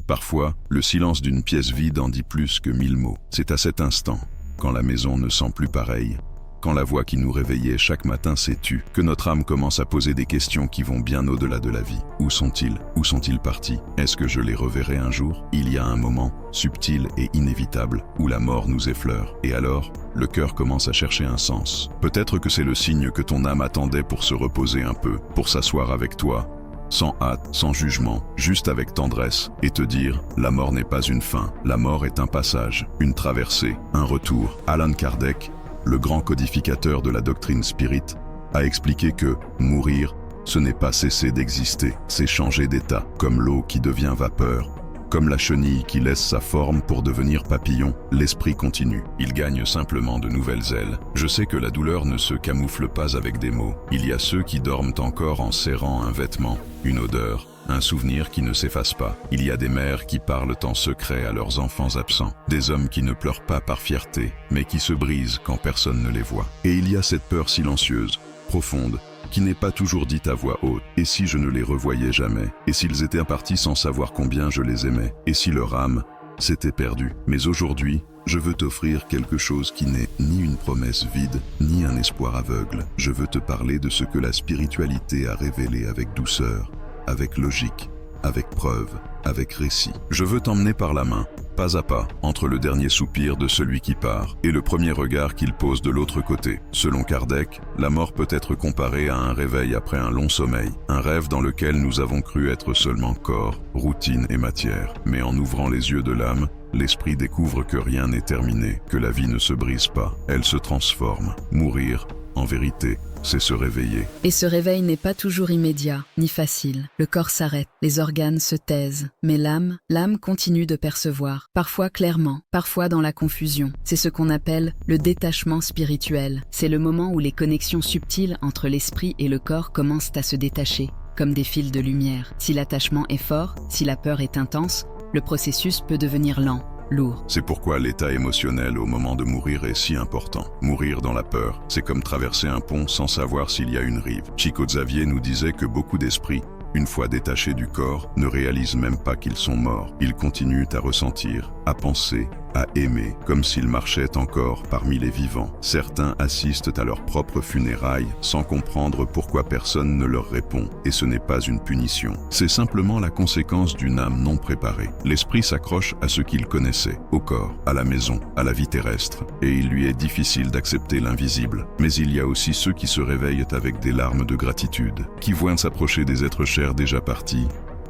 Parfois, le silence d'une pièce vide en dit plus que 1000 mots. C'est à cet instant, quand la maison ne sent plus pareil, quand la voix qui nous réveillait chaque matin s'est tue, que notre âme commence à poser des questions qui vont bien au-delà de la vie. Où sont-ils? Où sont-ils partis? Est-ce que je les reverrai un jour? Il y a un moment, subtil et inévitable, où la mort nous effleure. Et alors, le cœur commence à chercher un sens. Peut-être que c'est le signe que ton âme attendait pour se reposer un peu, pour s'asseoir avec toi, sans hâte, sans jugement, juste avec tendresse, et te dire, la mort n'est pas une fin, la mort est un passage, une traversée, un retour. Allan Kardec, le grand codificateur de la doctrine spirit, a expliqué que mourir, ce n'est pas cesser d'exister, c'est changer d'état, comme l'eau qui devient vapeur, comme la chenille qui laisse sa forme pour devenir papillon, l'esprit continue. Il gagne simplement de nouvelles ailes. Je sais que la douleur ne se camoufle pas avec des mots. Il y a ceux qui dorment encore en serrant un vêtement, une odeur, un souvenir qui ne s'efface pas. Il y a des mères qui parlent en secret à leurs enfants absents. Des hommes qui ne pleurent pas par fierté, mais qui se brisent quand personne ne les voit. Et il y a cette peur silencieuse, profonde, qui n'est pas toujours dite à voix haute. Et si je ne les revoyais jamais? Et s'ils étaient partis sans savoir combien je les aimais? Et si leur âme s'était perdue? Mais aujourd'hui, je veux t'offrir quelque chose qui n'est ni une promesse vide, ni un espoir aveugle. Je veux te parler de ce que la spiritualité a révélé avec douceur, avec logique, avec preuve, avec récit. Je veux t'emmener par la main, pas à pas, entre le dernier soupir de celui qui part et le premier regard qu'il pose de l'autre côté. Selon Kardec, la mort peut être comparée à un réveil après un long sommeil, un rêve dans lequel nous avons cru être seulement corps, routine et matière. Mais en ouvrant les yeux de l'âme, l'esprit découvre que rien n'est terminé, que la vie ne se brise pas, elle se transforme. Mourir, en vérité, c'est se réveiller. Et ce réveil n'est pas toujours immédiat, ni facile. Le corps s'arrête, les organes se taisent, mais l'âme continue de percevoir, parfois clairement, parfois dans la confusion. C'est ce qu'on appelle le détachement spirituel. C'est le moment où les connexions subtiles entre l'esprit et le corps commencent à se détacher, comme des fils de lumière. Si l'attachement est fort, si la peur est intense, le processus peut devenir lent, lourd. C'est pourquoi l'état émotionnel au moment de mourir est si important. Mourir dans la peur, c'est comme traverser un pont sans savoir s'il y a une rive. Chico Xavier nous disait que beaucoup d'esprits, une fois détachés du corps, ne réalisent même pas qu'ils sont morts. Ils continuent à ressentir, à penser, à aimer, comme s'ils marchaient encore parmi les vivants. Certains assistent à leurs propres funérailles sans comprendre pourquoi personne ne leur répond. Et ce n'est pas une punition. C'est simplement la conséquence d'une âme non préparée. L'esprit s'accroche à ce qu'il connaissait, au corps, à la maison, à la vie terrestre. Et il lui est difficile d'accepter l'invisible. Mais il y a aussi ceux qui se réveillent avec des larmes de gratitude, qui voient s'approcher des êtres chers déjà partis,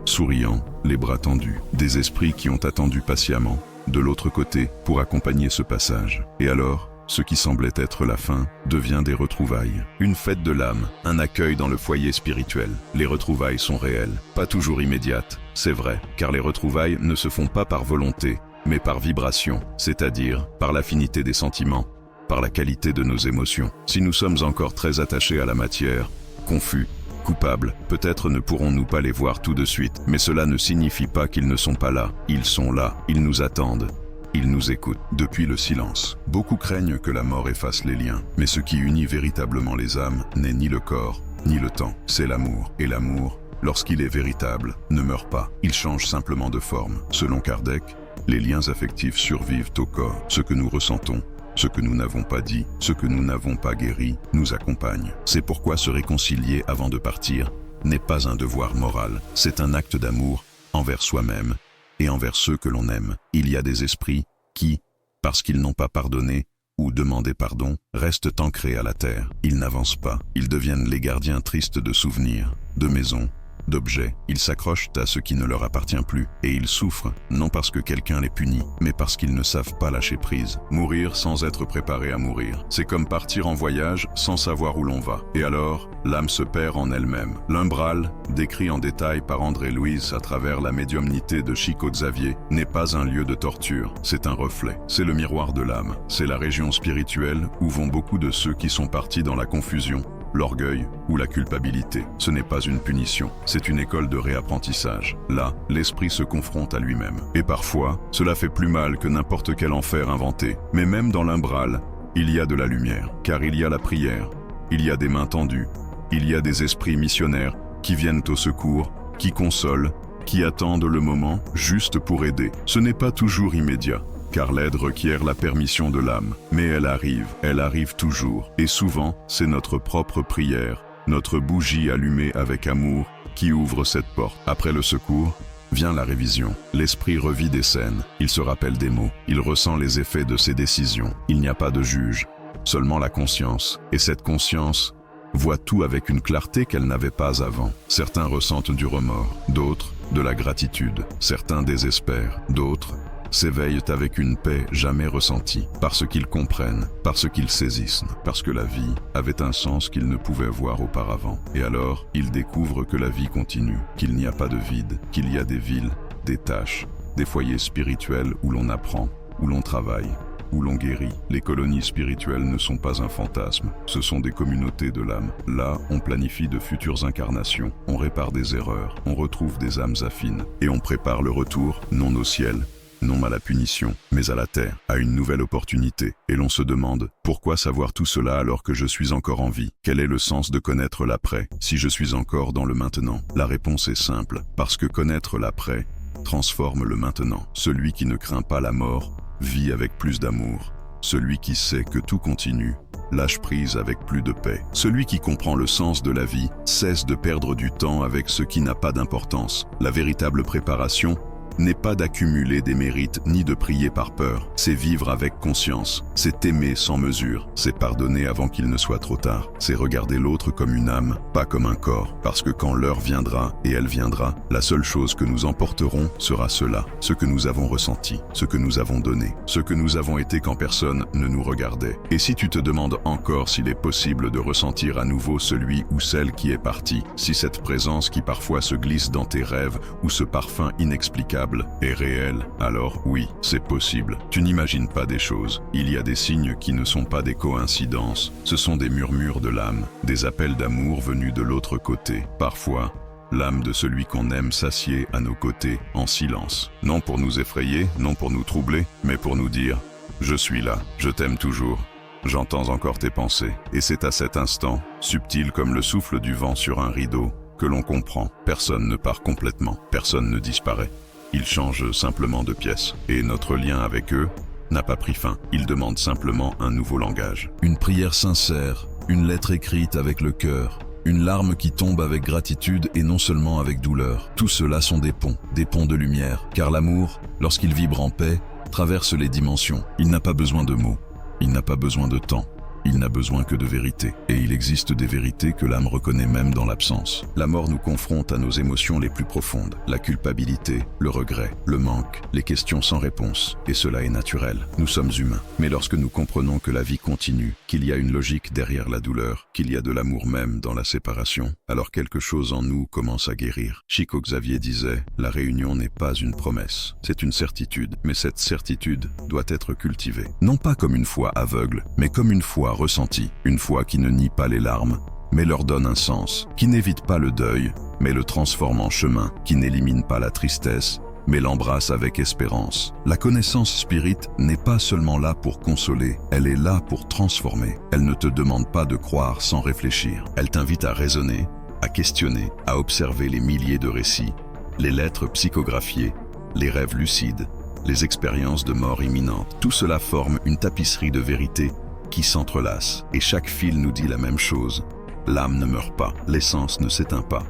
souriant, les bras tendus. Des esprits qui ont attendu patiemment, de l'autre côté, pour accompagner ce passage. Et alors, ce qui semblait être la fin devient des retrouvailles. Une fête de l'âme, un accueil dans le foyer spirituel. Les retrouvailles sont réelles, pas toujours immédiates, c'est vrai, car les retrouvailles ne se font pas par volonté, mais par vibration, c'est-à-dire par l'affinité des sentiments, par la qualité de nos émotions. Si nous sommes encore très attachés à la matière, confus, coupables, peut-être ne pourrons-nous pas les voir tout de suite, mais cela ne signifie pas qu'ils ne sont pas là. Ils sont là, ils nous attendent, ils nous écoutent. Depuis le silence, beaucoup craignent que la mort efface les liens, mais ce qui unit véritablement les âmes n'est ni le corps, ni le temps, c'est l'amour. Et l'amour, lorsqu'il est véritable, ne meurt pas, il change simplement de forme. Selon Kardec, les liens affectifs survivent au corps. Ce que nous ressentons, ce que nous n'avons pas dit, ce que nous n'avons pas guéri, nous accompagne. C'est pourquoi se réconcilier avant de partir n'est pas un devoir moral, c'est un acte d'amour envers soi-même et envers ceux que l'on aime. Il y a des esprits qui, parce qu'ils n'ont pas pardonné ou demandé pardon, restent ancrés à la terre. Ils n'avancent pas, ils deviennent les gardiens tristes de souvenirs, de maisons, d'objets. Ils s'accrochent à ce qui ne leur appartient plus et ils souffrent, non parce que quelqu'un les punit, mais parce qu'ils ne savent pas lâcher prise. Mourir sans être préparé à mourir, c'est comme partir en voyage sans savoir où l'on va. Et alors, l'âme se perd en elle-même. L'umbral, décrit en détail par André Louis à travers la médiumnité de Chico Xavier, n'est pas un lieu de torture, c'est un reflet. C'est le miroir de l'âme, c'est la région spirituelle où vont beaucoup de ceux qui sont partis dans la confusion, l'orgueil ou la culpabilité. Ce n'est pas une punition, c'est une école de réapprentissage. Là, l'esprit se confronte à lui-même. Et parfois, cela fait plus mal que n'importe quel enfer inventé. Mais même dans l'umbral, il y a de la lumière, car il y a la prière, il y a des mains tendues, il y a des esprits missionnaires qui viennent au secours, qui consolent, qui attendent le moment juste pour aider. Ce n'est pas toujours immédiat, car l'aide requiert la permission de l'âme. Mais elle arrive toujours. Et souvent, c'est notre propre prière, notre bougie allumée avec amour, qui ouvre cette porte. Après le secours, vient la révision. L'esprit revit des scènes, il se rappelle des mots, il ressent les effets de ses décisions. Il n'y a pas de juge, seulement la conscience. Et cette conscience voit tout avec une clarté qu'elle n'avait pas avant. Certains ressentent du remords, d'autres de la gratitude. Certains désespèrent, d'autres s'éveillent avec une paix jamais ressentie, parce qu'ils comprennent, parce qu'ils saisissent, parce que la vie avait un sens qu'ils ne pouvaient voir auparavant. Et alors, ils découvrent que la vie continue, qu'il n'y a pas de vide, qu'il y a des villes, des tâches, des foyers spirituels où l'on apprend, où l'on travaille, où l'on guérit. Les colonies spirituelles ne sont pas un fantasme, ce sont des communautés de l'âme. Là, on planifie de futures incarnations, on répare des erreurs, on retrouve des âmes affines, et on prépare le retour, non au ciel, non à la punition, mais à la terre, à une nouvelle opportunité. Et l'on se demande, pourquoi savoir tout cela alors que je suis encore en vie? Quel est le sens de connaître l'après, si je suis encore dans le maintenant? La réponse est simple, parce que connaître l'après transforme le maintenant. Celui qui ne craint pas la mort vit avec plus d'amour. Celui qui sait que tout continue lâche prise avec plus de paix. Celui qui comprend le sens de la vie cesse de perdre du temps avec ce qui n'a pas d'importance. La véritable préparation n'est pas d'accumuler des mérites ni de prier par peur. C'est vivre avec conscience, c'est aimer sans mesure, c'est pardonner avant qu'il ne soit trop tard, c'est regarder l'autre comme une âme, pas comme un corps. Parce que quand l'heure viendra, et elle viendra, la seule chose que nous emporterons sera cela, ce que nous avons ressenti, ce que nous avons donné, ce que nous avons été quand personne ne nous regardait. Et si tu te demandes encore s'il est possible de ressentir à nouveau celui ou celle qui est parti, si cette présence qui parfois se glisse dans tes rêves ou ce parfum inexplicable est réel, alors oui, c'est possible. Tu n'imagines pas des choses. Il y a des signes qui ne sont pas des coïncidences. Ce sont des murmures de l'âme, des appels d'amour venus de l'autre côté. Parfois, l'âme de celui qu'on aime s'assied à nos côtés, en silence. Non pour nous effrayer, non pour nous troubler, mais pour nous dire « Je suis là, je t'aime toujours ». J'entends encore tes pensées. Et c'est à cet instant, subtil comme le souffle du vent sur un rideau, que l'on comprend. Personne ne part complètement, personne ne disparaît. Ils changent simplement de pièce, et notre lien avec eux n'a pas pris fin. Ils demandent simplement un nouveau langage. Une prière sincère, une lettre écrite avec le cœur, une larme qui tombe avec gratitude et non seulement avec douleur. Tout cela sont des ponts de lumière, car l'amour, lorsqu'il vibre en paix, traverse les dimensions. Il n'a pas besoin de mots, il n'a pas besoin de temps. Il n'a besoin que de vérité. Et il existe des vérités que l'âme reconnaît même dans l'absence. La mort nous confronte à nos émotions les plus profondes. La culpabilité, le regret, le manque, les questions sans réponse. Et cela est naturel. Nous sommes humains. Mais lorsque nous comprenons que la vie continue, qu'il y a une logique derrière la douleur, qu'il y a de l'amour même dans la séparation, alors quelque chose en nous commence à guérir. Chico Xavier disait, la réunion n'est pas une promesse. C'est une certitude. Mais cette certitude doit être cultivée. Non pas comme une foi aveugle, mais comme une foi ressentie, une foi qui ne nie pas les larmes, mais leur donne un sens, qui n'évite pas le deuil, mais le transforme en chemin, qui n'élimine pas la tristesse, mais l'embrasse avec espérance. La connaissance spirite n'est pas seulement là pour consoler, elle est là pour transformer. Elle ne te demande pas de croire sans réfléchir. Elle t'invite à raisonner, à questionner, à observer les milliers de récits, les lettres psychographiées, les rêves lucides, les expériences de mort imminente. Tout cela forme une tapisserie de vérité qui s'entrelacent, et chaque fil nous dit la même chose. L'âme ne meurt pas, l'essence ne s'éteint pas.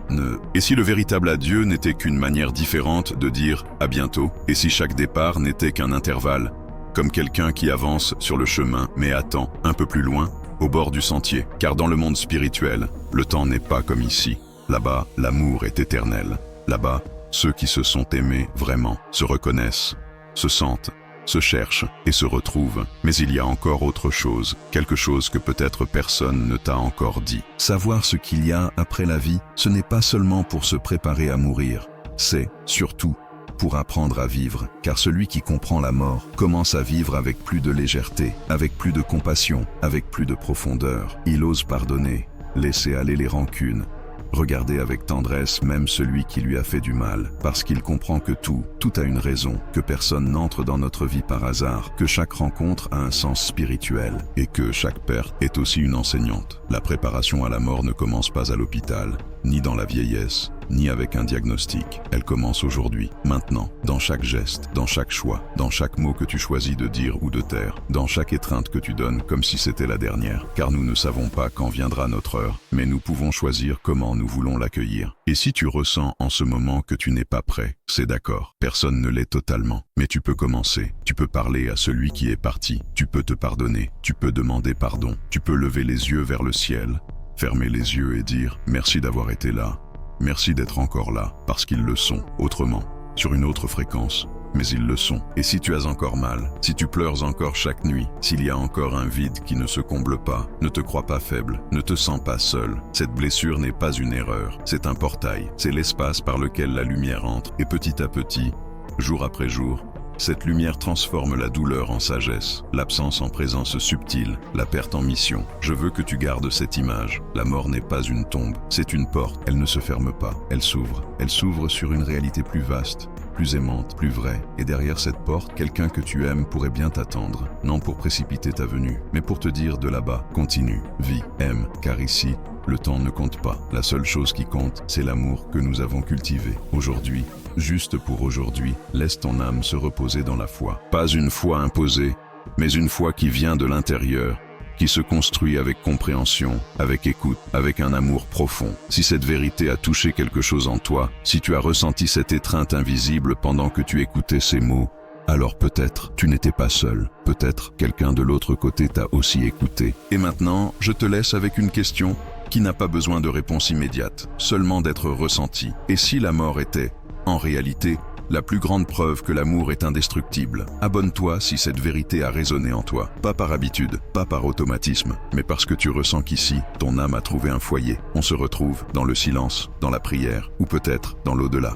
Et si le véritable adieu n'était qu'une manière différente de dire « à bientôt », et si chaque départ n'était qu'un intervalle, comme quelqu'un qui avance sur le chemin mais attend un peu plus loin, au bord du sentier, car dans le monde spirituel, le temps n'est pas comme ici. Là-bas, l'amour est éternel. Là-bas, ceux qui se sont aimés vraiment se reconnaissent, se sentent, se cherchent et se retrouvent. Mais il y a encore autre chose, quelque chose que peut-être personne ne t'a encore dit. Savoir ce qu'il y a après la vie, ce n'est pas seulement pour se préparer à mourir, c'est, surtout, pour apprendre à vivre, car celui qui comprend la mort commence à vivre avec plus de légèreté, avec plus de compassion, avec plus de profondeur. Il ose pardonner, laisser aller les rancunes, regarder avec tendresse même celui qui lui a fait du mal, parce qu'il comprend que tout a une raison, que personne n'entre dans notre vie par hasard, que chaque rencontre a un sens spirituel, et que chaque perte est aussi une enseignante. La préparation à la mort ne commence pas à l'hôpital, ni dans la vieillesse, ni avec un diagnostic. Elle commence aujourd'hui, maintenant, dans chaque geste, dans chaque choix, dans chaque mot que tu choisis de dire ou de taire, dans chaque étreinte que tu donnes comme si c'était la dernière. Car nous ne savons pas quand viendra notre heure, mais nous pouvons choisir comment nous voulons l'accueillir. Et si tu ressens en ce moment que tu n'es pas prêt, c'est d'accord. Personne ne l'est totalement. Mais tu peux commencer. Tu peux parler à celui qui est parti. Tu peux te pardonner. Tu peux demander pardon. Tu peux lever les yeux vers le ciel, fermer les yeux et dire « Merci d'avoir été là. Merci d'être encore là, parce qu'ils le sont, autrement, sur une autre fréquence. Mais ils le sont. Et si tu as encore mal, si tu pleures encore chaque nuit, s'il y a encore un vide qui ne se comble pas, ne te crois pas faible, ne te sens pas seul. Cette blessure n'est pas une erreur, c'est un portail, c'est l'espace par lequel la lumière entre. Et petit à petit, jour après jour, cette lumière transforme la douleur en sagesse, l'absence en présence subtile, la perte en mission. Je veux que tu gardes cette image. La mort n'est pas une tombe, c'est une porte. Elle ne se ferme pas, elle s'ouvre. Elle s'ouvre sur une réalité plus vaste, plus aimante, plus vraie. Et derrière cette porte, quelqu'un que tu aimes pourrait bien t'attendre. Non pour précipiter ta venue, mais pour te dire de là-bas, continue, vis, aime, car ici, le temps ne compte pas. La seule chose qui compte, c'est l'amour que nous avons cultivé. Aujourd'hui, juste pour aujourd'hui, laisse ton âme se reposer dans la foi. Pas une foi imposée, mais une foi qui vient de l'intérieur, qui se construit avec compréhension, avec écoute, avec un amour profond. Si cette vérité a touché quelque chose en toi, si tu as ressenti cette étreinte invisible pendant que tu écoutais ces mots, alors peut-être tu n'étais pas seul, peut-être quelqu'un de l'autre côté t'a aussi écouté. Et maintenant, je te laisse avec une question qui n'a pas besoin de réponse immédiate, seulement d'être ressentie. Et si la mort était, en réalité, la plus grande preuve que l'amour est indestructible? Abonne-toi si cette vérité a résonné en toi, pas par habitude, pas par automatisme, mais parce que tu ressens qu'ici, ton âme a trouvé un foyer. On se retrouve dans le silence, dans la prière, ou peut-être dans l'au-delà.